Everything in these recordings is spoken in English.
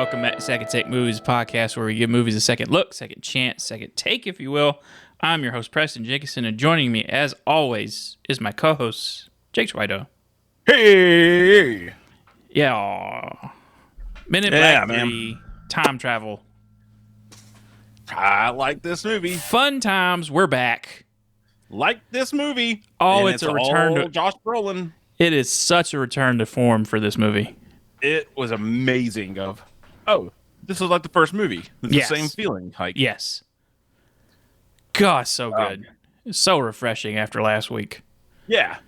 welcome back to Second Take Movies podcast, where we give movies a second look, second chance, second take, if you will. I'm your host, Preston Jenkinson, and joining me, as always, is my co-host, Jake Schweido. Hey! Yeah. Men in Black 3, time travel. I like this movie. Fun times, we're back. Like this movie. Oh, and it's a return to Josh Brolin. It is such a return to form for this movie. It was amazing. This was like the first movie. It's Yes. the same feeling. Yes. God, so good. So refreshing after last week. Yeah.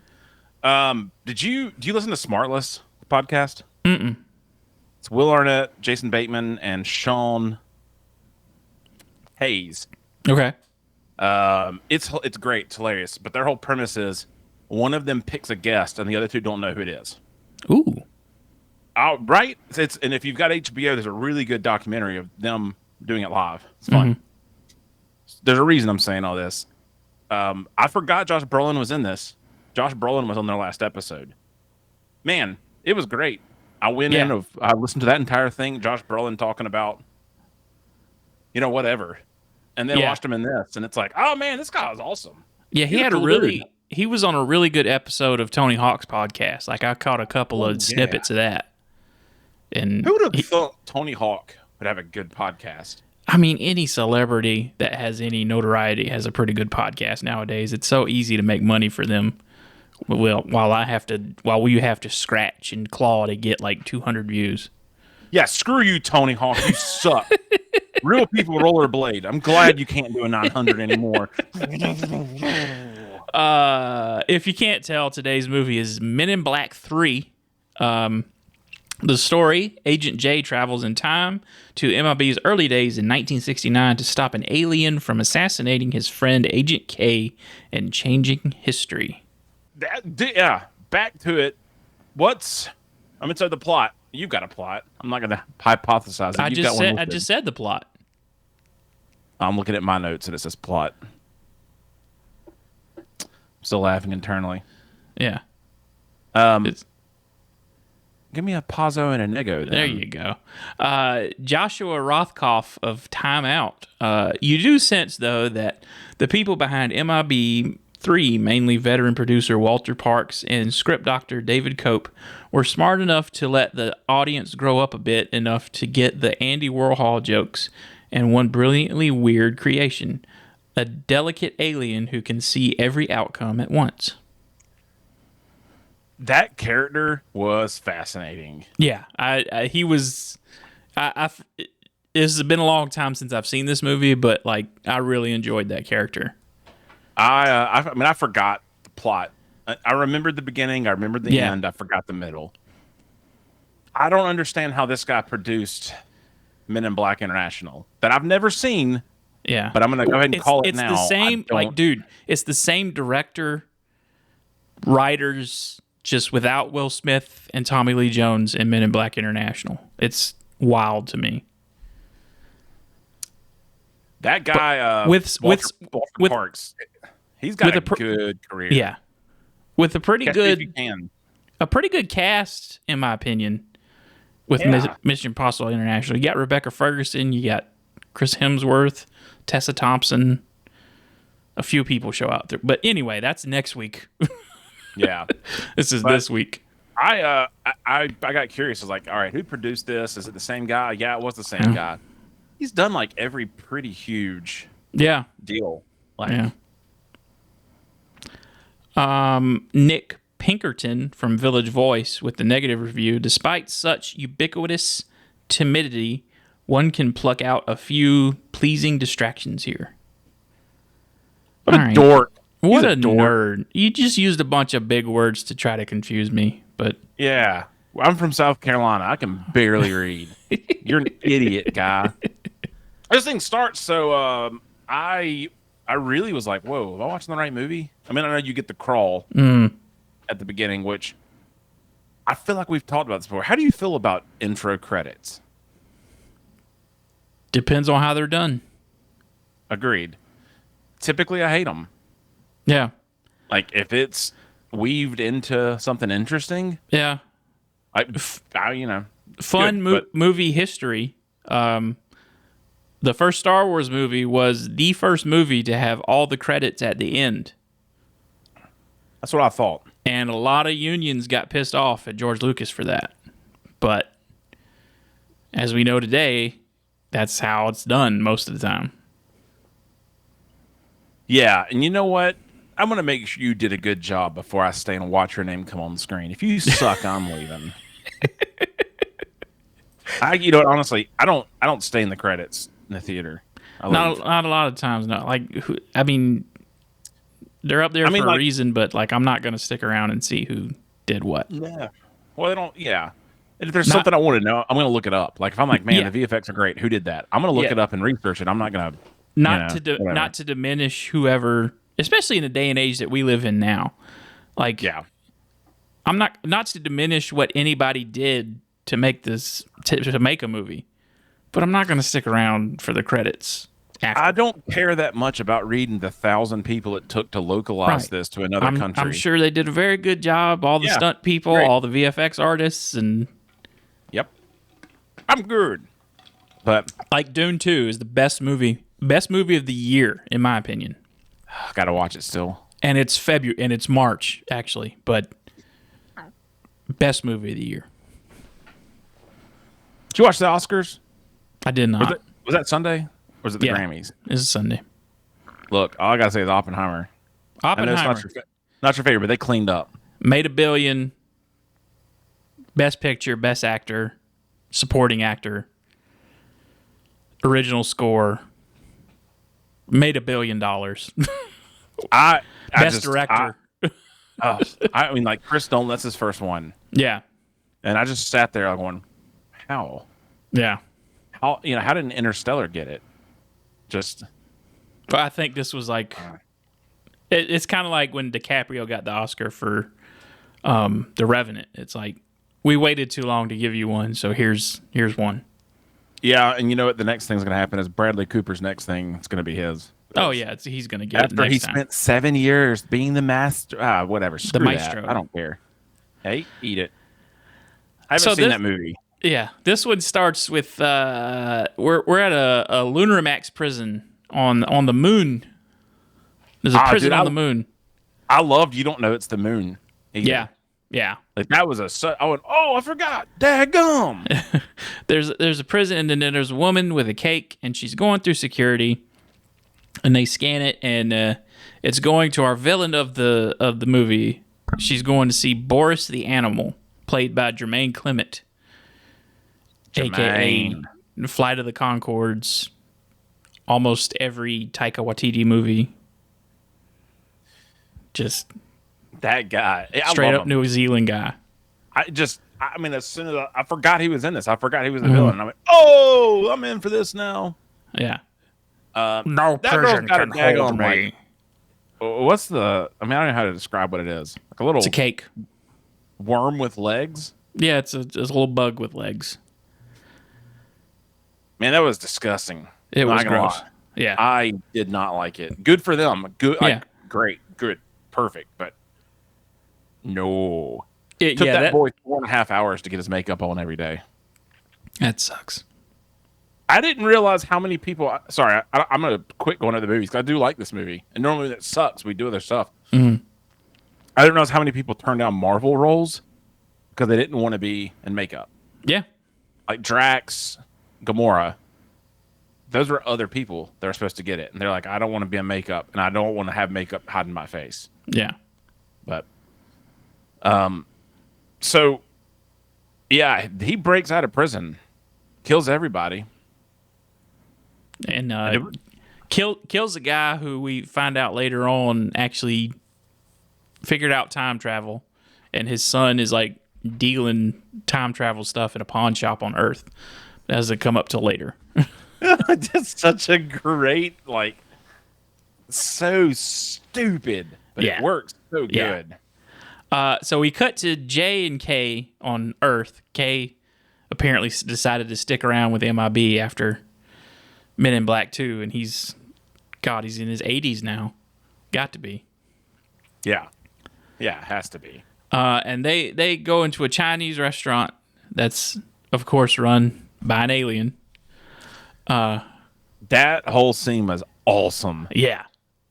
Do you listen to Smartless podcast? Mm-mm. It's Will Arnett, Jason Bateman, and Sean Hayes. Okay. It's great. It's hilarious. But their whole premise is one of them picks a guest and the other two don't know who it is. Ooh. Right? And if you've got HBO, there's a really good documentary of them doing it live. It's fun. Mm-hmm. There's a reason I'm saying all this. I forgot Josh Brolin was in this. Josh Brolin was on their last episode. Man, it was great. I listened to that entire thing. Josh Brolin talking about, whatever, and then watched him in this, and it's like, oh man, this guy was awesome. Yeah, he was on a really good episode of Tony Hawk's podcast. Like I caught a couple of snippets of that. And who would have thought Tony Hawk would have a good podcast? I mean, any celebrity that has any notoriety has a pretty good podcast nowadays. It's so easy to make money for them. Well, while you have to scratch and claw to get like 200 views. Yeah, screw you, Tony Hawk. You suck. Real people rollerblade. I'm glad you can't do a 900 anymore. If you can't tell, today's movie is Men in Black 3. The story, Agent J travels in time to MIB's early days in 1969 to stop an alien from assassinating his friend Agent K and changing history. Back to it. I'm inside the plot. You've got a plot. I'm not going to hypothesize it. I just said the plot. I'm looking at my notes and it says plot. I'm still laughing internally. Yeah. Give me a Pazzo and a Nego. Then. There you go. Joshua Rothkopf of Time Out. You do sense, though, that the people behind MIB 3, mainly veteran producer Walter Parks and script doctor David Cope, were smart enough to let the audience grow up a bit enough to get the Andy Warhol jokes and one brilliantly weird creation, a delicate alien who can see every outcome at once. That character was fascinating. Yeah, he was. This has been a long time since I've seen this movie, but like I really enjoyed that character. I forgot the plot. I remembered the beginning. I remembered the end. I forgot the middle. I don't understand how this guy produced Men in Black International that I've never seen. Yeah, but I'm gonna go ahead and call it now. It's the same, it's the same director, writers, just without Will Smith and Tommy Lee Jones in Men in Black International. It's wild to me. That guy with Parks, he's got a good career. Yeah, with a pretty good cast, in my opinion. With Mission Impossible International, you got Rebecca Ferguson, you got Chris Hemsworth, Tessa Thompson. A few people show out there, but anyway, that's next week. Yeah, this week. I got curious. I was like, all right, who produced this? Is it the same guy? Yeah, it was the same guy. He's done like every pretty huge deal. Nick Pinkerton from Village Voice with the negative review. Despite such ubiquitous timidity, one can pluck out a few pleasing distractions here. What a dork. What a nerd. You just used a bunch of big words to try to confuse me, but... Yeah. I'm from South Carolina. I can barely read. You're an idiot, guy. This thing starts, so I really was like, whoa, am I watching the right movie? I mean, I know you get the crawl at the beginning, which I feel like we've talked about this before. How do you feel about intro credits? Depends on how they're done. Agreed. Typically, I hate them. Yeah. Like, if it's weaved into something interesting. Yeah. Fun movie history. The first Star Wars movie was the first movie to have all the credits at the end. That's what I thought. And a lot of unions got pissed off at George Lucas for that. But as we know today, that's how it's done most of the time. Yeah, and you know what? I'm going to make sure you did a good job before I stay and watch your name come on the screen. If you suck, I'm leaving. You know what? Honestly, I don't stay in the credits in the theater. Not a lot of times. No, I mean, they're up there for a reason, but like I'm not going to stick around and see who did what. Yeah. Well, they don't. Yeah. And if there's something I want to know, I'm going to look it up. Like if I'm like, man, the VFX are great. Who did that? I'm going to look it up and research it. I'm not going to. Not to diminish whoever, especially in the day and age that we live in now. Like, yeah, I'm not to diminish what anybody did to make this to make a movie, but I'm not going to stick around for the credits. I don't care that much about reading the 1,000 people it took to localize this to another country. I'm sure they did a very good job. All the stunt people, all the VFX artists, and I'm good. But like Dune 2 is the best movie of the year, in my opinion. Gotta watch it still. And it's February, and it's March, actually. But best movie of the year. Did you watch the Oscars? I did not. Was that Sunday? Or was it the Grammys? This is Sunday. Look, all I gotta say is Oppenheimer. I know it's not your favorite, but they cleaned up. Made $1 billion. Best picture, best actor, supporting actor, original score. Made $1 billion. Best director. I mean, like Chris Nolan, that's his first one. Yeah. And I just sat there going, how? Yeah. How did Interstellar get it? But I think this was like, it's kind of like when DiCaprio got the Oscar for The Revenant. It's like, we waited too long to give you one, so here's one. Yeah, and you know what? The next thing's going to happen is Bradley Cooper's next thing. It's going to be his. Oh yeah, he's going to get after it next he time. spent 7 years being the master. Whatever. Screw the maestro. That. I don't care. Hey, eat it. I haven't seen that movie. Yeah, this one starts with we're at a Lunar Max prison on the moon. There's a prison on the moon. I loved You Don't Know It's the Moon. Either. Yeah. Like that was I went, I forgot. Daggum. There's a prison, and then there's a woman with a cake, and she's going through security, and they scan it, and it's going to our villain of the movie. She's going to see Boris the Animal, played by Jermaine Clement, aka Flight of the Conchords. Almost every Taika Waititi movie. Just that guy, straight up New Zealand guy. I mean, as soon as I forgot he was in this, I forgot he was the villain. And I went, oh, I'm in for this now. Yeah. No person can hold me. What's the? I mean, I don't know how to describe what it is. Like a little. It's a cake. Worm with legs. Yeah, it's a little bug with legs. Man, that was disgusting. It was gross. Yeah, I did not like it. Good for them. Good. Yeah. Great. Good. Perfect. But no. It took that boy 4.5 hours to get his makeup on every day. That sucks. I didn't realize how many people. Sorry, I'm going to quit going to the movies because I do like this movie. And normally that sucks. We do other stuff. Mm-hmm. I didn't realize how many people turned down Marvel roles because they didn't want to be in makeup. Yeah. Like Drax, Gamora. Those were other people that were supposed to get it. And they're like, I don't want to be in makeup, and I don't want to have makeup hiding my face. Yeah. But, so, yeah, he breaks out of prison, kills everybody. And kills a guy who we find out later on actually figured out time travel. And his son is like dealing time travel stuff at a pawn shop on Earth. That doesn't come up till later. Just such a great, like, so stupid, but it works so good. So we cut to J and K on Earth. K apparently decided to stick around with MIB after Men in Black 2, and he's in his 80s now. Got to be. Yeah. Yeah, it has to be. And they go into a Chinese restaurant that's of course, run by an alien. That whole scene was awesome. Yeah.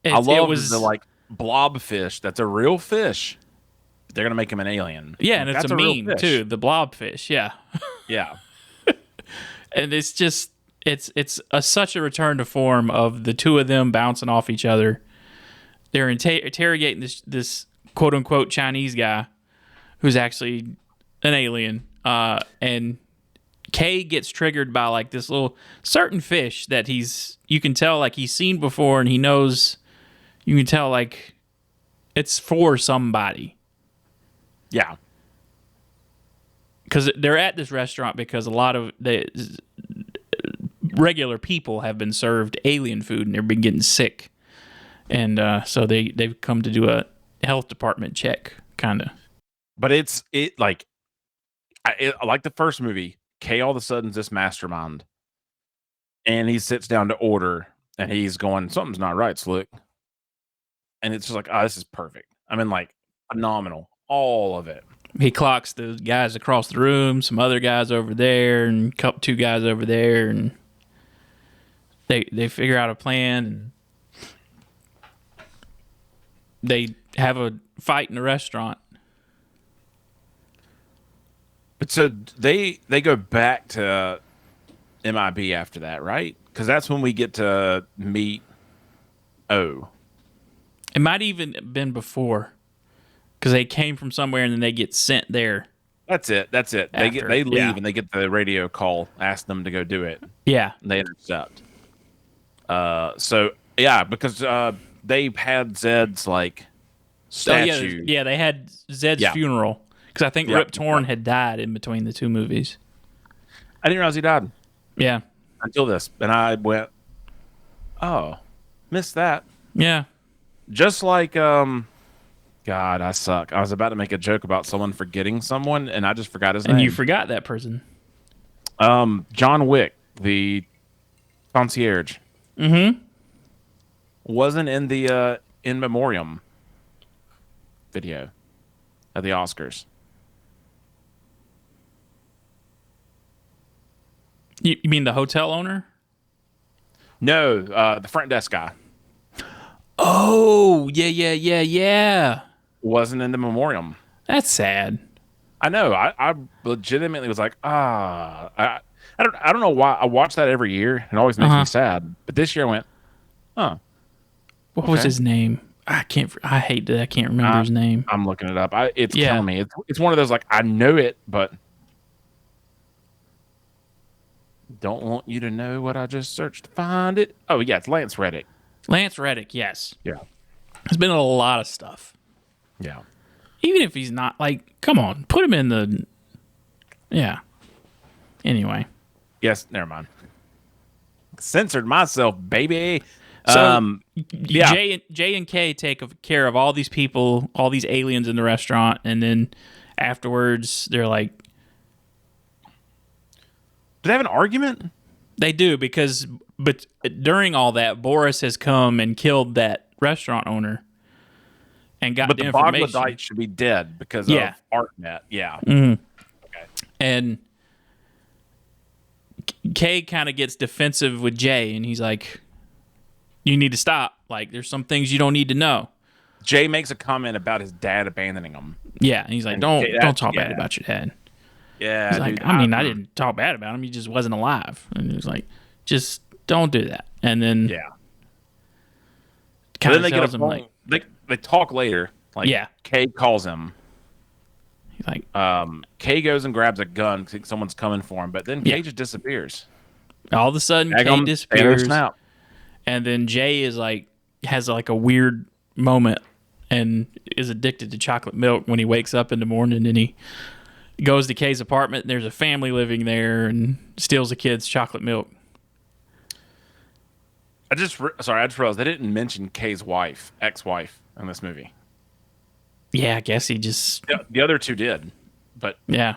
I love the like blobfish. That's a real fish. They're gonna make him an alien. Yeah, and it's that's a real meme fish. too. The blobfish. Yeah. Yeah. And it's just such a return to form of the two of them bouncing off each other. They're interrogating this quote unquote Chinese guy who's actually an alien, and Kay gets triggered by like this little certain fish that you can tell like he's seen before, and he knows. You can tell like it's for somebody. Yeah. Because they're at this restaurant because a lot of the regular people have been served alien food and they've been getting sick, and so they've come to do a health department check, kind of. But I like the first movie. Kay all of a sudden's this mastermind, and he sits down to order, and he's going, something's not right, Slick. And it's just like, oh, this is perfect. I mean, like, phenomenal, all of it. He clocks the guys across the room, some other guys over there, and two guys over there, and they figure out a plan, and they have a fight in the restaurant. But so they go back to MIB after that, right? Because that's when we get to meet O. It might even been before, because they came from somewhere and then they get sent there. That's it. They leave and they get the radio call, ask them to go do it. Yeah, And they intercept. So yeah, because they had Zed's like statue. Oh, yeah, they had Zed's funeral because I think Rip Torn had died in between the two movies. I didn't realize he died. Yeah, until this, and I went, oh, missed that. Yeah. Just like God, I suck. I was about to make a joke about someone forgetting someone, and I just forgot his name. And you forgot that person. John Wick, the concierge. Mm-hmm. Wasn't in the In Memoriam video at the Oscars. You mean the hotel owner? No, the front desk guy. Oh, yeah. Wasn't in the Memoriam. That's sad. I know. I legitimately was like, I don't know why. I watch that every year. It always makes me sad. But this year I went, oh. What was his name? I hate that I can't remember his name. I'm looking it up. It's killing me. It's one of those, like, I know it, but don't want you to know what I just searched to find it. Oh, yeah, it's Lance Reddick. Lance Reddick, yes. Yeah. There's been a lot of stuff. Yeah. Even if he's not, like, come on, put him in the... Yeah. Anyway. Yes, never mind. Censored myself, baby. So, J and K take care of all these people, all these aliens in the restaurant, and then afterwards, they're like... Do they have an argument? They do, but during all that, Boris has come and killed that restaurant owner and got the information. But the Bogladite should be dead because of ArtNet. Yeah. Mm-hmm. Okay. And Kay kind of gets defensive with Jay, and he's like, you need to stop. Like, there's some things you don't need to know. Jay makes a comment about his dad abandoning him. Yeah, and he's like, don't talk bad about your dad. Yeah. He's like, I didn't talk bad about him. He just wasn't alive. And he was like, just don't do that. And then kind of tells him, like, they talk later. Like, Kay calls him. He's like, Kay goes and grabs a gun because someone's coming for him, but then Kay just disappears. All of a sudden, Kay disappears. And then Jay has like a weird moment and is addicted to chocolate milk when he wakes up in the morning, and he goes to Kay's apartment and there's a family living there and steals the kid's chocolate milk. I just realized they didn't mention Kay's ex-wife in this movie. Yeah, I guess he just... The other two did, but... Yeah.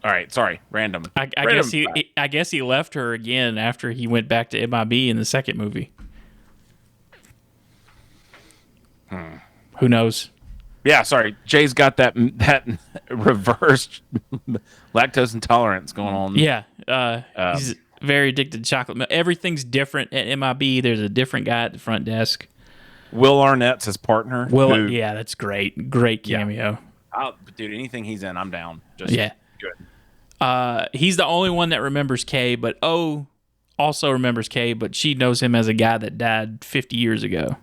All right, sorry, random. I guess he left her again after he went back to MIB in the second movie. Who knows? Yeah, sorry. Jay's got that reversed lactose intolerance going on. Yeah, he's very addicted to chocolate milk. Everything's different at MIB. There's a different guy at the front desk. Will Arnett's his partner. Yeah, that's great. Great cameo. Dude, anything he's in, I'm down. Just good. He's the only one that remembers Kay, but O also remembers Kay, but she knows him as a guy that died 50 years ago.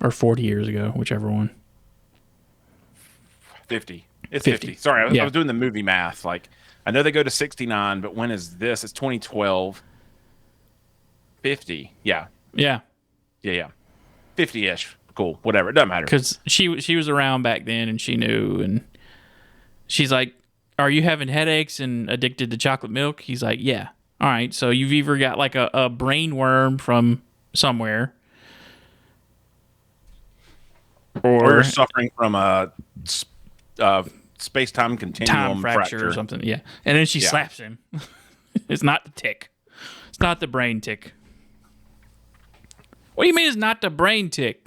Or 40 years ago, whichever one. 50. It's 50. Sorry, I was doing the movie math. Like, I know they go to 69, but when is this? It's 2012. 50. Yeah. 50-ish. Cool. Whatever. It doesn't matter. Because she was around back then, and she knew, and she's like, "Are you having headaches and addicted to chocolate milk?" He's like, "Yeah." All right, so you've either got like a brain worm from somewhere, or you're suffering from a space-time continuum fracture or something. Yeah. And then she slaps him. It's not the tick. It's not the brain tick. What do you mean it's not the brain tick?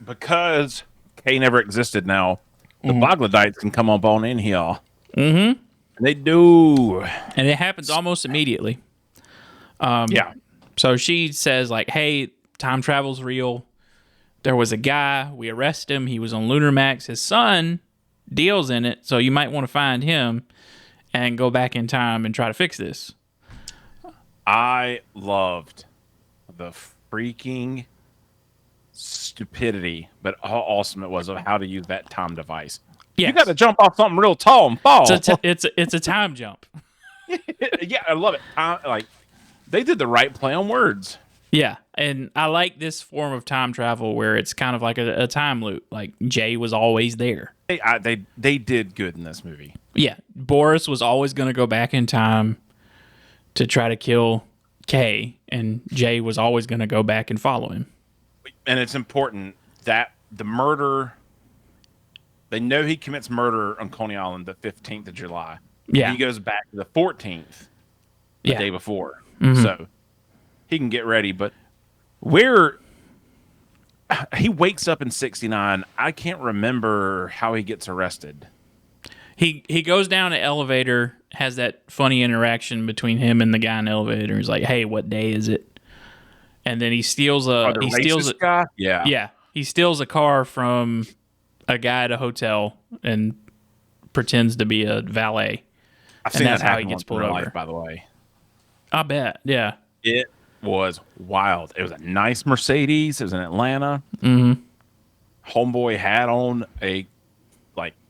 Because Kay never existed now, the Boggledites can come up on in here. Mm-hmm. And they do. And it happens almost immediately. So she says, like, hey, time travel's real. There was a guy. We arrested him. He was on Lunar Max. His son deals in it, so you might want to find him and go back in time and try to fix this. I loved the freaking stupidity, but how awesome it was of how to use that time device. Yes. You got to jump off something real tall and fall. It's a time jump. Yeah, I love it. They did the right play on words. Yeah, and I like this form of time travel where it's kind of like a time loop. Like, Jay was always there. They did good in this movie. Yeah, Boris was always going to go back in time to try to kill Kay, and Jay was always going to go back and follow him. And it's important that the murder, they know he commits murder on Coney Island the 15th of July. Yeah. He goes back to the 14th, the day before. Mm-hmm. So he can get ready. But he wakes up in 69. I can't remember how he gets arrested. He goes down an elevator, has that funny interaction between him and the guy in the elevator. He's like, "Hey, what day is it?" And then he steals guy? Yeah. He steals a car from a guy at a hotel and pretends to be a valet. I've seen that's how he gets pulled over. Life, by the way. I bet. Yeah. It was wild. It was a nice Mercedes. It was in Atlanta. Mm-hmm. Homeboy had on a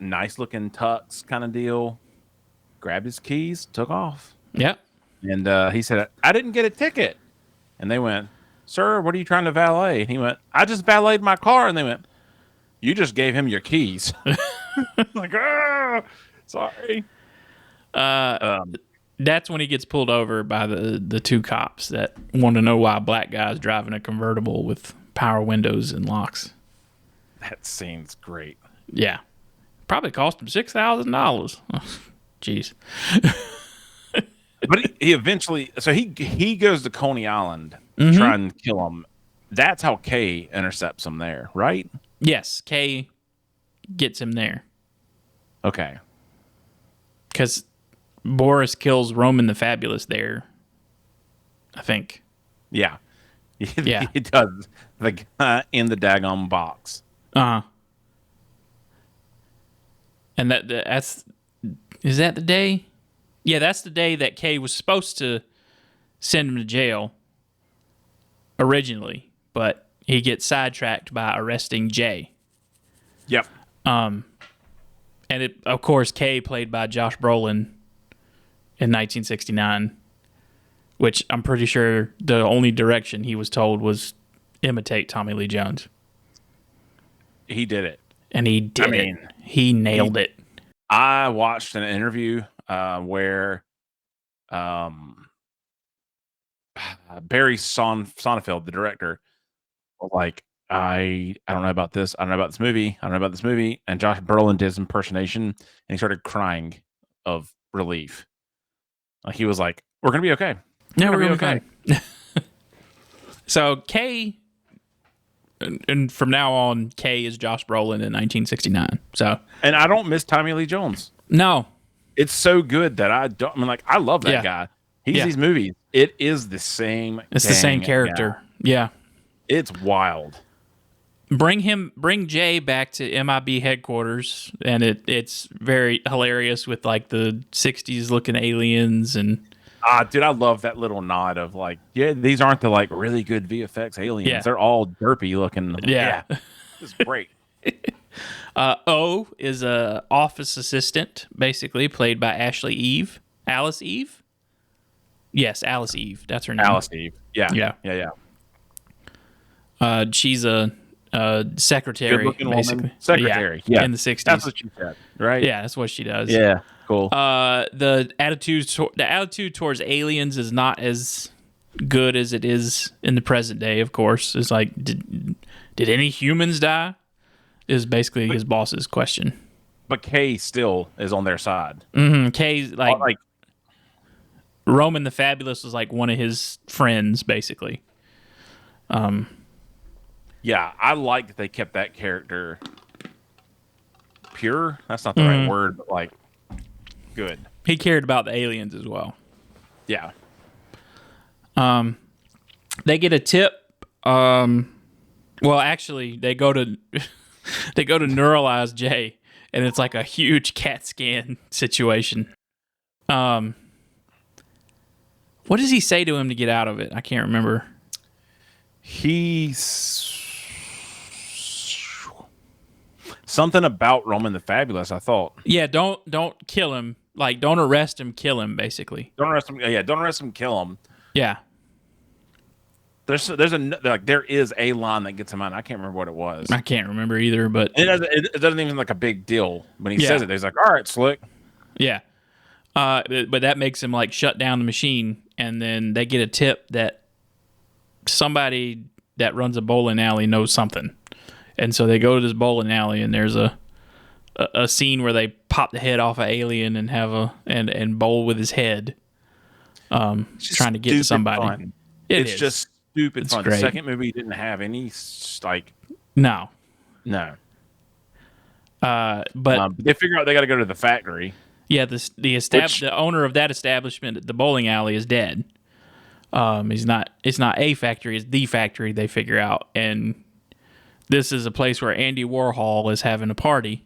nice looking tux kind of deal. Grabbed his keys, took off. Yep. And he said, "I didn't get a ticket." And they went, "Sir, what are you trying to valet?" And he went, "I just valeted my car." And they went, "You just gave him your keys." Like, sorry. That's when he gets pulled over by the two cops that want to know why a black guy's driving a convertible with power windows and locks. That scene's great. Yeah. Probably cost him $6,000. Jeez. But he eventually, so he goes to Coney Island to try and kill him. That's how Kay intercepts him there, right? Yes, Kay gets him there. Okay. Because Boris kills Roman the Fabulous there, I think. Yeah. Yeah. He does. The guy in the daggone box. Uh-huh. And that's... Is that the day? Yeah, that's the day that Kay was supposed to send him to jail originally, but he gets sidetracked by arresting Jay. Yep. And of course, Kay played by Josh Brolin in 1969, which I'm pretty sure the only direction he was told was imitate Tommy Lee Jones. He did it. And he did it. He nailed it. I watched an interview where Barry Sonnenfeld, the director, was like, I don't know about this. I don't know about this movie. I don't know about this movie. And Josh Brolin did his impersonation, and he started crying of relief. Like, he was like, "We're gonna be okay. Yeah, we're gonna be okay." So K, and from now on, K is Josh Brolin in 1969. So, and I don't miss Tommy Lee Jones. No. It's so good that I don't. I mean, like, I love that guy. He's these movies. It is the same. It's the same character. Guy. Yeah. It's wild. Bring Jay back to MIB headquarters, and it's very hilarious with like the 60s looking aliens and. Dude, I love that little nod of like, yeah, these aren't the like really good VFX aliens. Yeah. They're all derpy looking. Yeah. It's great. O is a office assistant, basically played by Alice Eve. Yes, Alice Eve. That's her name. Alice Eve. Yeah. She's a secretary, good-looking basically. Woman. Secretary. Yeah. In the 60s. That's what she said, right? Yeah, that's what she does. Yeah. Cool. The attitude towards aliens is not as good as it is in the present day. Of course, it's like, did any humans die? Is basically his boss's question. But Kay still is on their side. Mm-hmm. Kay's like Roman the Fabulous was like one of his friends, basically. Yeah, I like that they kept that character pure. That's not the right word, but like good. He cared about the aliens as well. Yeah. They get a tip. Well, actually, they go to neuralize Jay, and it's like a huge CAT scan situation. What does he say to him to get out of it? I can't remember. He's something about Roman the Fabulous, I thought. Yeah, don't kill him. Like, don't arrest him, kill him, basically. Don't arrest him. Yeah, don't arrest him, kill him. Yeah. There is a line that gets him out. I can't remember what it was. I can't remember either, but it doesn't even like a big deal when he says it. He's like, "All right, slick." Yeah. But that makes him like shut down the machine, and then they get a tip that somebody that runs a bowling alley knows something, and so they go to this bowling alley, and there's a scene where they pop the head off an alien and have and bowl with his head, trying to get to somebody. Fun. It's just stupid fun. Great. The second movie didn't have any like no. But they figure out they got to go to the factory. Yeah, the owner of that establishment, the bowling alley, is dead. It's not a factory; it's the factory. They figure out, and this is a place where Andy Warhol is having a party.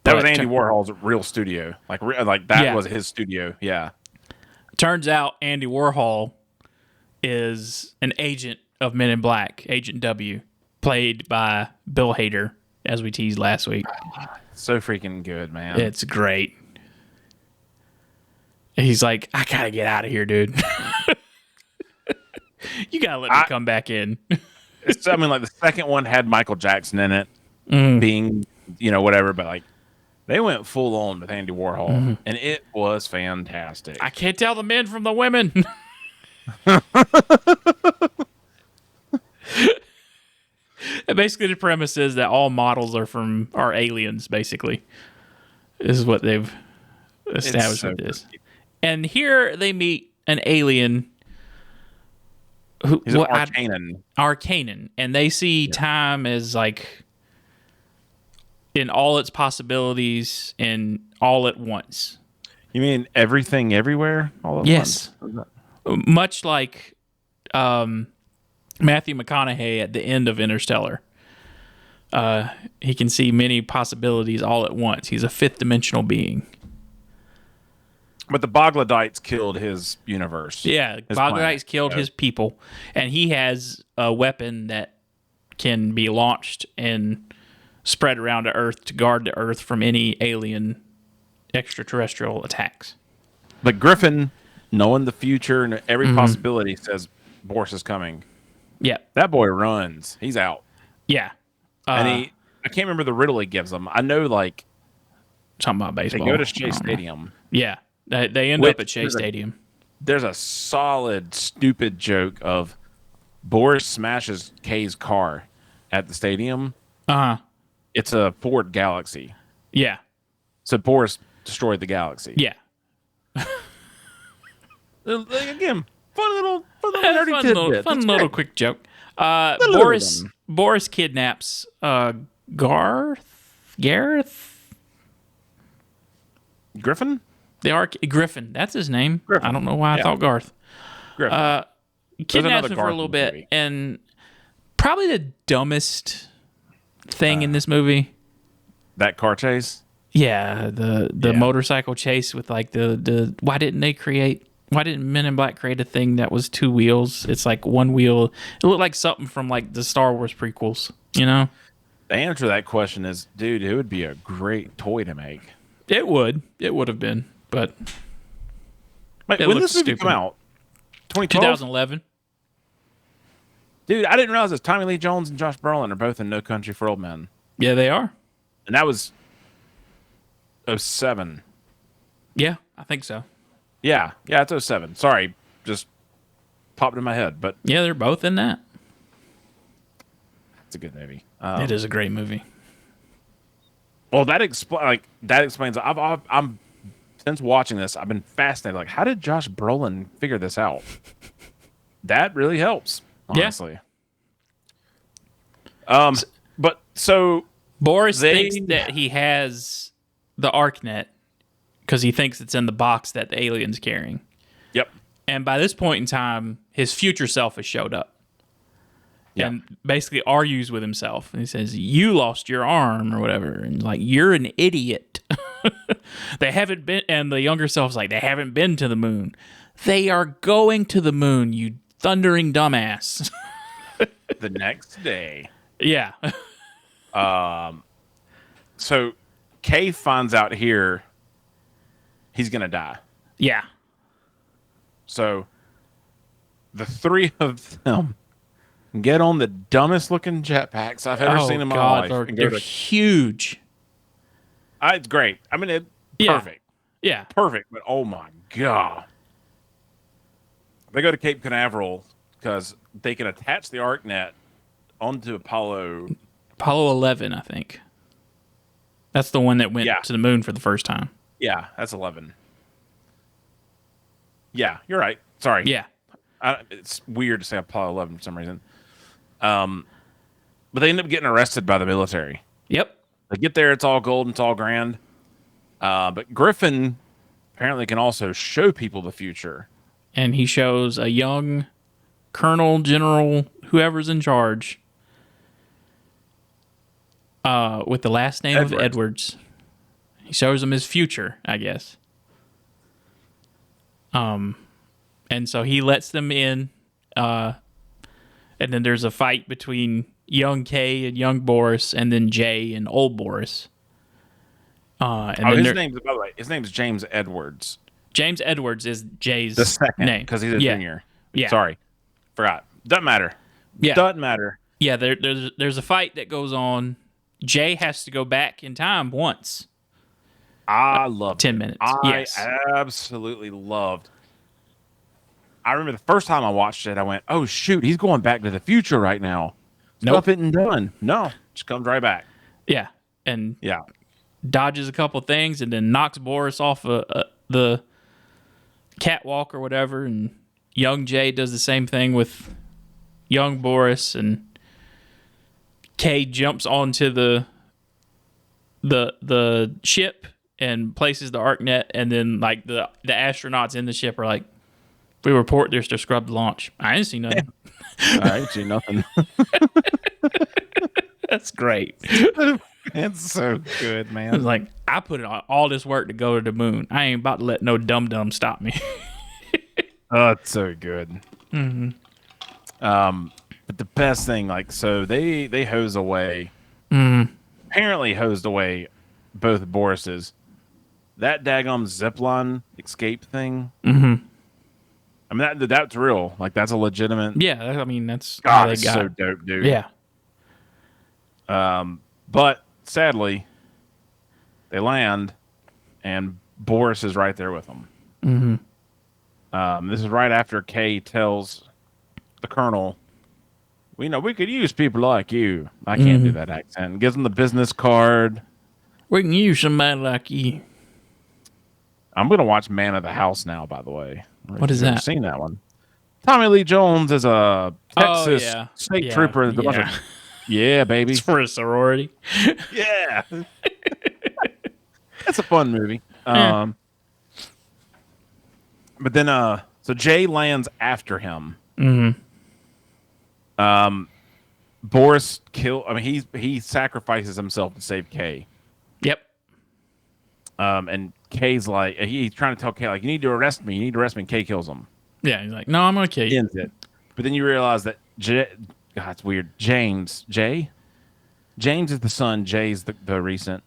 That was Andy Warhol's real studio. Like that was his studio. Yeah. Turns out Andy Warhol is an agent of Men in Black, Agent W, played by Bill Hader, as we teased last week. So freaking good, man. It's great. He's like, I gotta get out of here, dude. You gotta let me come back in. I mean, like the second one had Michael Jackson in it, being, whatever, but like they went full on with Andy Warhol, and it was fantastic. I can't tell the men from the women. And basically, the premise is that all models are aliens. Basically, is what they've established with this. And here they meet an alien. He's an Arcanan, and they see time as like in all its possibilities and all at once. You mean everything, everywhere, all at once? Much like Matthew McConaughey at the end of Interstellar. He can see many possibilities all at once. He's a fifth dimensional being. But the Boglodites killed his universe. Yeah, Boglodites killed his people, and he has a weapon that can be launched and spread around to Earth to guard the Earth from any alien extraterrestrial attacks. But Griffin, knowing the future and every possibility, says Boris is coming. Yeah. That boy runs. He's out. Yeah. And I can't remember the riddle he gives them. I know, like, something about baseball. They go to Shea Stadium. Yeah. They end up at Shea Stadium. There's a solid, stupid joke of Boris smashes Kay's car at the stadium. It's a Ford Galaxy. Yeah. So Boris destroyed the Galaxy. Yeah. Again, fun little nerdy tidbit. Fun That's little great. quick joke. little Boris kidnaps Gareth Griffin. Griffin. That's his name. Griffin. I don't know why I thought Garth. Griffin. Kidnaps him for a Garth little in the bit, movie. and probably the dumbest thing in this movie. That car chase. Yeah, the motorcycle chase with like the why didn't Men in Black create a thing that was two wheels? It's like one wheel. It looked like something from like the Star Wars prequels, you know? The answer to that question is, dude, it would be a great toy to make. It would have been, but Wait, it when looks this movie stupid. come out? 2012? 2011. Dude, I didn't realize that Tommy Lee Jones and Josh Brolin are both in No Country for Old Men. Yeah, they are. And that was 07. Yeah, I think so. Yeah, it's 07. Sorry, just popped in my head, but Yeah, they're both in that. it's a good movie. It is a great movie. Well, that explains. I'm since watching this, I've been fascinated. Like, how did Josh Brolin figure this out? That really helps, honestly. But so Boris thinks that he has the ArcNet because he thinks it's in the box that the alien's carrying. Yep. And by this point in time, his future self has showed up. Yeah. And basically argues with himself. And he says, you lost your arm or whatever. And like, you're an idiot. They haven't been, and the younger self's like, they haven't been to the moon. They are going to the moon, you thundering dumbass. The next day. Yeah. So Kay finds out here he's going to die. Yeah. So the three of them get on the dumbest looking jetpacks I've ever seen in my life. They're huge. It's great. I mean, Yeah. perfect. Yeah. Perfect. But oh my God. They go to Cape Canaveral because they can attach the ArcNet onto Apollo 11, I think. That's the one that went to the moon for the first time. Yeah, that's 11. Yeah, you're right. Sorry. Yeah. It's weird to say Apollo 11 for some reason. But they end up getting arrested by the military. Yep. They get there, it's all gold and it's all grand. But Griffin apparently can also show people the future. And he shows a young colonel, general, whoever's in charge, with the last name of Edwards. He shows him his future, I guess. And so he lets them in. And then there's a fight between young Kay and young Boris, and then Jay and old Boris. And his name's, by the way, his name's James Edwards. James Edwards is Jay's The second name. because he's a junior. Yeah. Sorry. Forgot. Doesn't matter. Yeah. Doesn't matter. Yeah, there's a fight that goes on. Jay has to go back in time once. I loved 10 minutes. I absolutely loved. I remember the first time I watched it, I went, oh, shoot, he's going back to the future right now. Nope. Stuff isn't done. No, just comes right back. Yeah, and Yeah. dodges a couple things and then knocks Boris off the catwalk or whatever. And young Jay does the same thing with young Boris, and Kay jumps onto the ship and places the ArcNet, and then like the astronauts in the ship are like, we report there's a scrubbed launch. I didn't see nothing. I ain't see nothing. That's great. It's so good, It's man. like, I put in all this work to go to the moon. I ain't about to let no dum-dum stop me. Oh, it's so good. Mm-hmm. But the best thing, like, so they hose away, apparently hosed away both Boris's. That daggum zipline escape thing. Mm-hmm. I mean, that's real. Like, that's a legitimate. Yeah, I mean, that's how God, they it's got so it. dope, dude. Yeah. But sadly, they land, and Boris is right there with them. Mm-hmm. This is right after Kay tells the colonel, we could use people like you. I can't do that accent. Gives him the business card. We can use somebody like you. I'm going to watch Man of the House now, by the way. What is I've never that? seen that one. Tommy Lee Jones is a Texas state Yeah. trooper. There's a bunch of, yeah, baby. It's for a sorority. Yeah. It's a fun movie. Yeah. But then, so Jay lands after him. Boris he sacrifices himself to save Kay. Yep. And Kay's like, he's trying to tell Kay, like, you need to arrest me. And Kay kills him. Yeah, he's like, no, I'm going to kill you. Ends it. But then you realize that, God, it's weird. James is the son. Jay's the recent.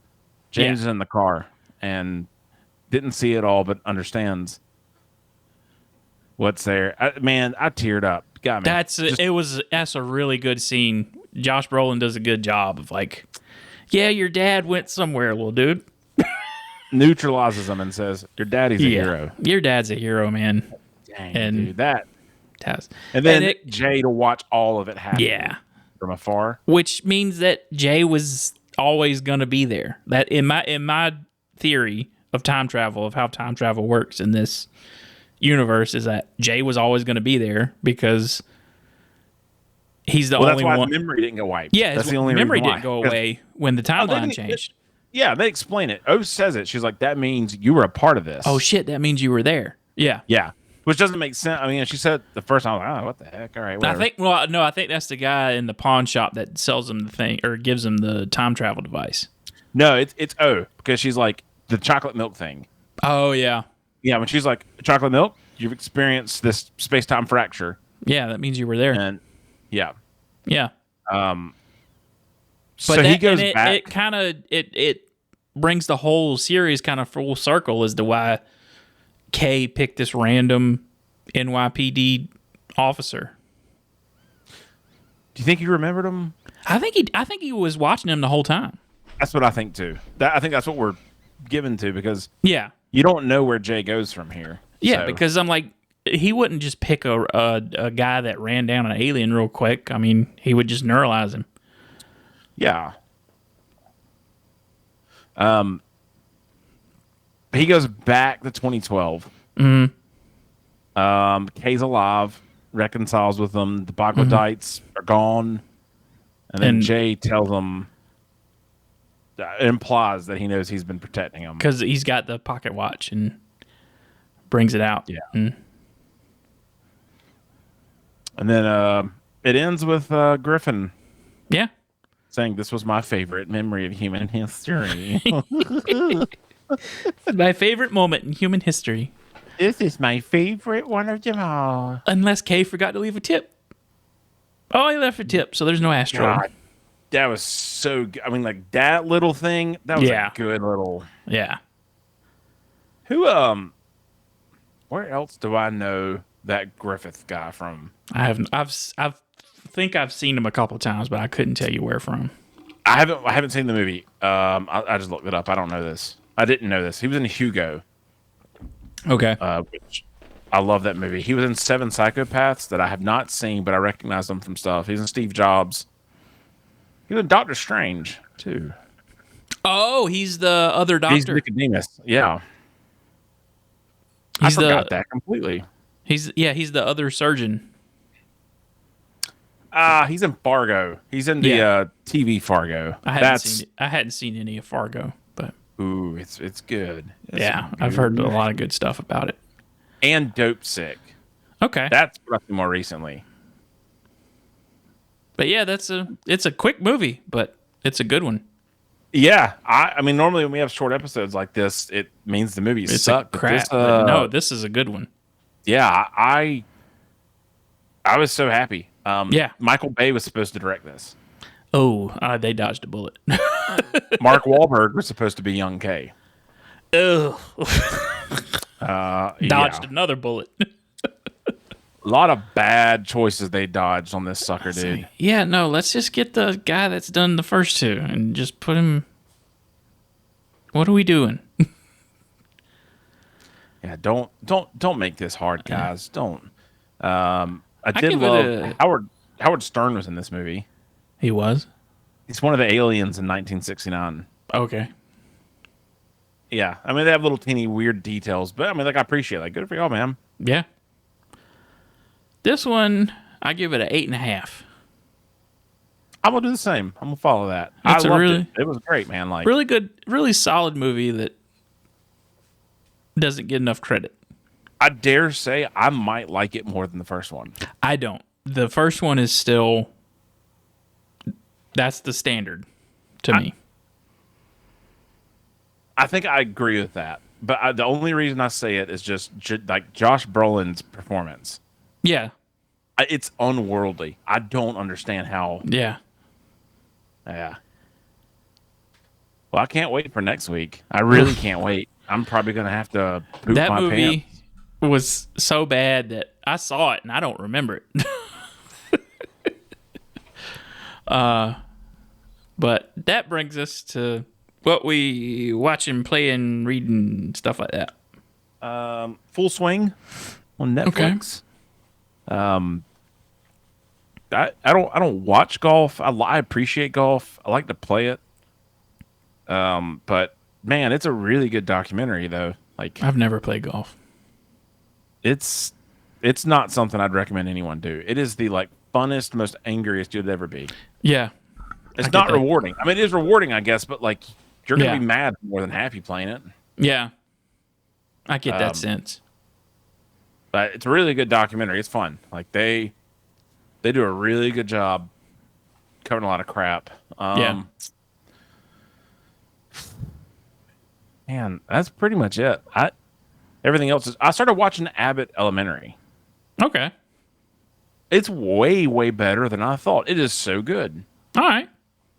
James is in the car and didn't see it all, but understands what's there. I teared up. Got me. That's a really good scene. Josh Brolin does a good job of like, yeah, your dad went somewhere, little dude. Neutralizes him and says, your daddy's a hero. Your dad's a hero, man. Dang, and dude, that. And then Jay to watch all of it happen. Yeah. From afar. Which means that Jay was always going to be there. That in my theory of time travel, of how time travel works in this universe, is that Jay was always going to be there because he's the only one. That's why his memory didn't go wiped. Yeah, that's the only memory reason didn't go away when the timeline changed. They explain it. O says it. She's like, that means you were a part of this. Oh shit, that means you were there. Yeah. Yeah. Which doesn't make sense. I mean, she said the first time, I was like, oh, what the heck? All right, whatever. I think that's the guy in the pawn shop that sells him the thing or gives him the time travel device. No, it's O, because she's like, the chocolate milk thing. Oh, yeah. Yeah, when she's like, chocolate milk, you've experienced this space-time fracture. Yeah, that means you were there. And, yeah. Yeah. So he goes back. It kind of, it brings the whole series kind of full circle as to why Kay picked this random NYPD officer. Do you think he remembered him? I think he was watching him the whole time. That's what I think too. I think that's what we're given to, because you don't know where Jay goes from here. Yeah, so. because I'm like, he wouldn't just pick a guy that ran down an alien real quick. I mean, he would just neuralize him. Yeah. He goes back to 2012. Kay's alive, reconciles with them. The Baghdadites are gone. And then Jay tells him, implies that he knows he's been protecting him. Because he's got the pocket watch and brings it out. Yeah. And then it ends with Griffin. Yeah. Saying, this was my favorite memory of human history. My favorite moment in human history. This is my favorite one of them all. Unless Kay forgot to leave a tip. Oh, he left a tip, so there's no asteroid. God, that was so good. I mean, like, that little thing, that was a good little... Yeah. Who, where else do I know that Griffith guy from? I think I've seen him a couple times, but I couldn't tell you where from. I haven't seen the movie. I just looked it up. I don't know this. I didn't know this. He was in Hugo. Okay. Which I love that movie. He was in Seven Psychopaths that I have not seen, but I recognize him from stuff. He's in Steve Jobs. He was in Doctor Strange too. Oh, he's the other doctor. He's Nicodemus. Yeah. I forgot that completely. He's the other surgeon. He's in Fargo. He's in the TV Fargo. I hadn't seen any of Fargo, but ooh, it's good. I've heard a lot of good stuff about it. And Dope Sick. Okay, that's roughly more recently. But yeah, it's a quick movie, but it's a good one. Yeah, I mean, normally when we have short episodes like this, it means the movie sucks. Crap. No, this is a good one. Yeah, I was so happy. Michael Bay was supposed to direct this. Oh, they dodged a bullet. Mark Wahlberg was supposed to be young Kay. Oh, dodged another bullet. A lot of bad choices they dodged on this sucker, dude. Yeah, no, let's just get the guy that's done the first two and just put him. What are we doing? Yeah, don't make this hard, guys. Don't. I did love Howard Stern was in this movie. He was? He's one of the aliens in 1969. Okay. Yeah, I mean, they have little teeny weird details, but I mean, like, I appreciate it. Like, good for y'all, man. Yeah. This one, I give it an 8.5. I'm gonna do the same. I'm gonna follow that. It's I a loved really- it. It was great, man. Like, Really good, really solid movie that doesn't get enough credit. I dare say I might like it more than the first one. I don't. The first one is still, that's the standard to me. I think I agree with that. But the only reason I say it is just like Josh Brolin's performance. Yeah. It's unworldly. I don't understand how. Yeah. Yeah. Well, I can't wait for next week. I really can't wait. I'm probably gonna have to poop That my movie pants. was so bad that I saw it and I don't remember it. But that brings us to what we watching, playing, reading, stuff like that. Full Swing on Netflix. I don't watch golf. I appreciate golf. I like to play it. But man, it's a really good documentary though. Like, I've never played golf. it's not something I'd recommend anyone do. It is the like funnest, most angriest you'd ever be. Yeah. It's get not that. rewarding. I mean, it is rewarding, I guess, but like you're gonna Yeah. be mad more than happy playing it. Yeah. I get that sense. But it's a really good documentary. It's fun. Like they do a really good job covering a lot of crap. Yeah. Man, that's pretty much it. Everything else is. I started watching Abbott Elementary. Okay. It's way, way better than I thought. It is so good. All right.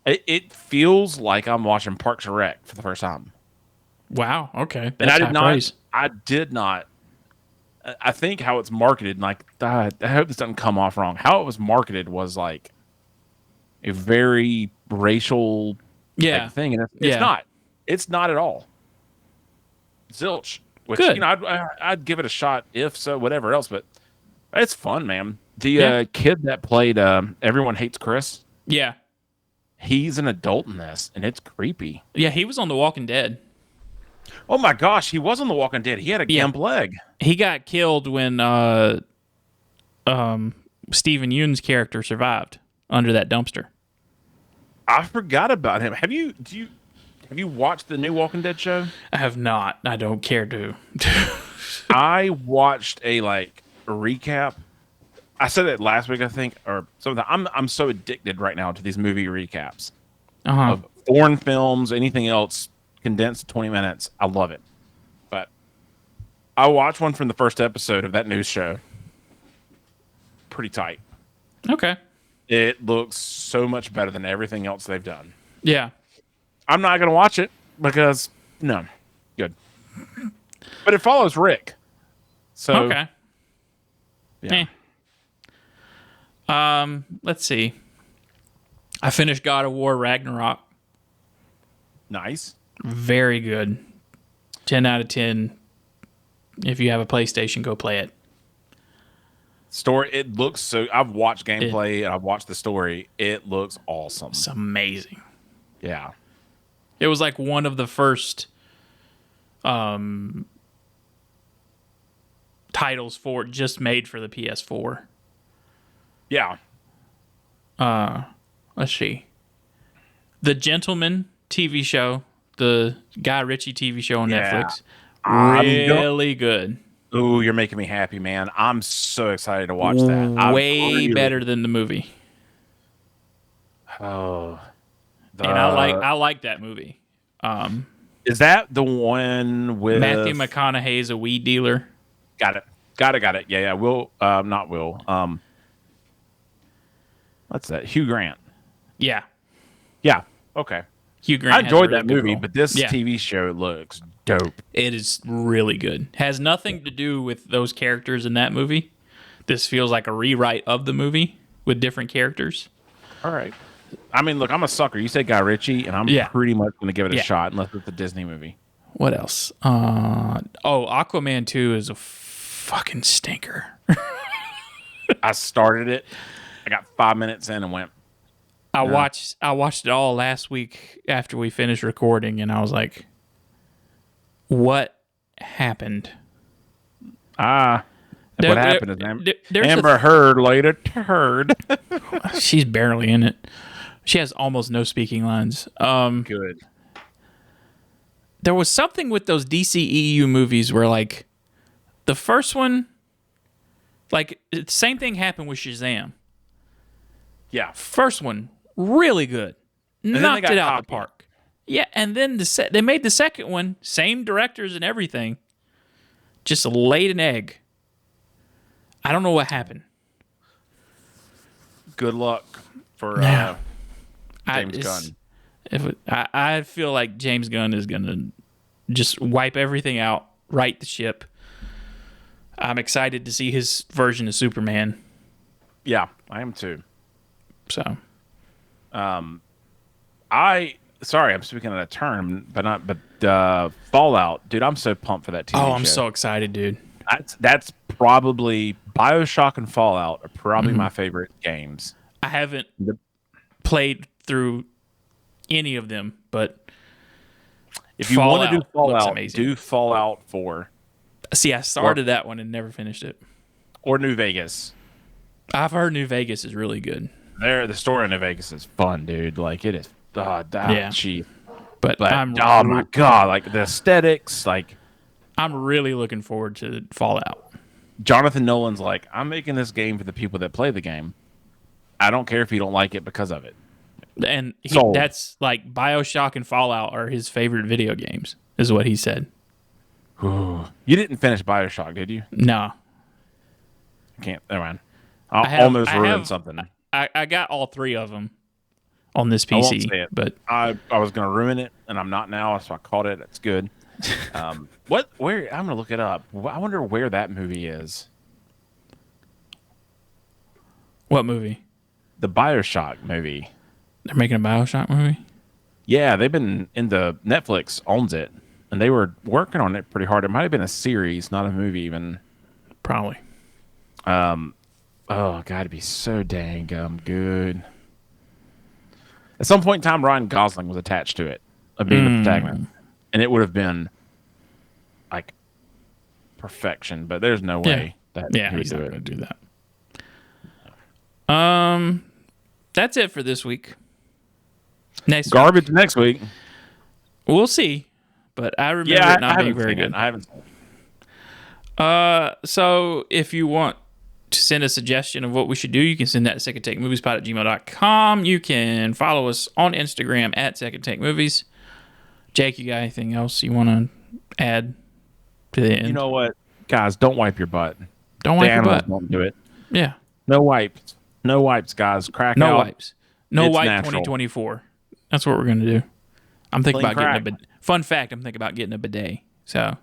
It feels like I'm watching Parks and Rec for the first time. Wow. Okay. And That's high praise. I did not. I think how it's marketed, like, I hope this doesn't come off wrong. How it was marketed was like a very racial Yeah. type thing, and it's Yeah. not. It's not at all. Zilch. Which, Good. you know, I'd give it a shot if so, whatever else, but it's fun, man. The Yeah. kid that played Everyone Hates Chris, Yeah. he's an adult in this, and it's creepy. Yeah. He was on The Walking Dead. Oh my gosh, he was on The Walking Dead. He had a Yeah. gimp leg. He got killed when Stephen Yeun's character survived under that dumpster. I forgot about him. Have you watched the new Walking Dead show? I have not. I don't care to. I watched a recap. I said it last week, I think, or something. I'm so addicted right now to these movie recaps of foreign films, anything else condensed to 20 minutes. I love it. But I watched one from the first episode of that news show. Pretty tight. Okay. It looks so much better than everything else they've done. Yeah. I'm not going to watch it because, no. Good. But it follows Rick. So, Okay. yeah. Let's see. I finished God of War Ragnarok. Nice. Very good. 10 out of 10. If you have a PlayStation, go play it. Story, it looks so. I've watched gameplay and I've watched the story. It looks awesome. It's amazing. Yeah. It was like one of the first titles for it just made for the PS4. Yeah. Let's see. The Gentleman TV show, the Guy Ritchie TV show on Yeah. Netflix. I'm Really good. Ooh, you're making me happy, man. I'm so excited to watch that. Way better than the movie. Oh. And I like that movie. Is that the one with Matthew McConaughey's a weed dealer. Got it. Yeah. Will, not Will. What's that? Hugh Grant. Yeah. Yeah. Okay. Hugh Grant. I has a enjoyed really that good movie, role. but this Yeah. TV show looks dope. It is really good. Has nothing to do with those characters in that movie. This feels like a rewrite of the movie with different characters. All right. I mean, look, I'm a sucker. You said Guy Ritchie, and I'm pretty much going to give it a shot unless it's a Disney movie. What else? Aquaman 2 is a fucking stinker. I started it. I got 5 minutes in and went. I watched it all last week after we finished recording, and I was like, "What happened?" What happened is Amber Heard laid a turd. She's barely in it. She has almost no speaking lines. Good. There was something with those DCEU movies where, like, the first one, like, the same thing happened with Shazam. Yeah. First one, really good. Knocked it out of the park. Yeah, and then they made the second one, same directors and everything, just laid an egg. I don't know what happened. Good luck for James Gunn. I feel like James Gunn is going to just wipe everything out, right the ship. I'm excited to see his version of Superman. Yeah, I am too. So, I'm speaking out of turn, but Fallout, dude, I'm so pumped for that TV show. Oh, I'm so excited, dude. That's probably BioShock and Fallout are probably my favorite games. I haven't played through any of them, but if you want to do Fallout, do Fallout 4. See, I started that one and never finished it. Or New Vegas. I've heard New Vegas is really good. The story in New Vegas is fun, dude. Like, it is cheap. But oh my god, like the aesthetics, like I'm really looking forward to Fallout. Jonathan Nolan's like, I'm making this game for the people that play the game. I don't care if you don't like it because of it. And that's like BioShock and Fallout are his favorite video games, is what he said. You didn't finish BioShock, did you? No. Can't. Never mind. I almost ruined something. I got all 3 of them on this PC. I won't say it, but I was going to ruin it, and I'm not now, so I caught it. It's good. Where? I'm going to look it up. I wonder where that movie is. What movie? The BioShock movie. They're making a BioShock movie? Yeah, they've been Netflix owns it, and they were working on it pretty hard. It might have been a series, not a movie even. Probably. Oh, God, it'd be so dang good. At some point in time, Ryan Gosling was attached to it, of being the protagonist. And it would have been, like, perfection. But there's no way that he would not going to do that. That's it for this week. Next week. We'll see. But I remember it not being very good. I haven't seen it. So if you want to send a suggestion of what we should do, you can send that to secondtakemoviespot@gmail.com. You can follow us on Instagram at secondtakemovies. Jake, you got anything else you want to add to the end? You know what? Guys, don't wipe your butt. Don't wipe your butt. Don't do it. Yeah. No wipes. No wipes, guys. Crack no out. Wipes. No it's wipe natural. 2024. That's what we're going to do. I'm thinking Clean about crack. getting a bidet. Fun fact, I'm thinking about getting a bidet. So,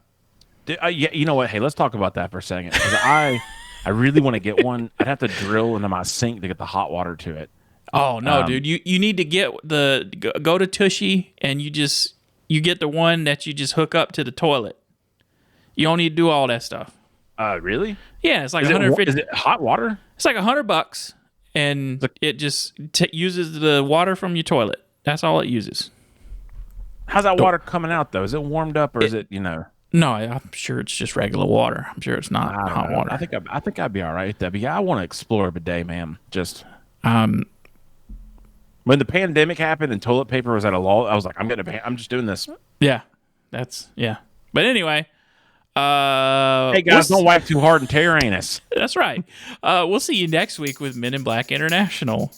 yeah, you know what? Hey, let's talk about that for a second. 'Cause I really want to get one. I'd have to drill into my sink to get the hot water to it. Oh, no, dude. You need to get go to Tushy and you get the one that you just hook up to the toilet. You don't need to do all that stuff. Really? Yeah, it's like $150. Is it hot water? It's like $100, and it just uses the water from your toilet. That's all it uses. How's that water coming out though? Is it warmed up or is it No, I'm sure it's just regular water. I'm sure it's not hot water. I think I'd be all right with that. But yeah, I want to explore a bidet, man. Just when the pandemic happened and toilet paper was at a lull, I was like, I'm just doing this. Yeah, But anyway. Hey guys, don't wipe too hard and tear anus. That's right. We'll see you next week with Men in Black International.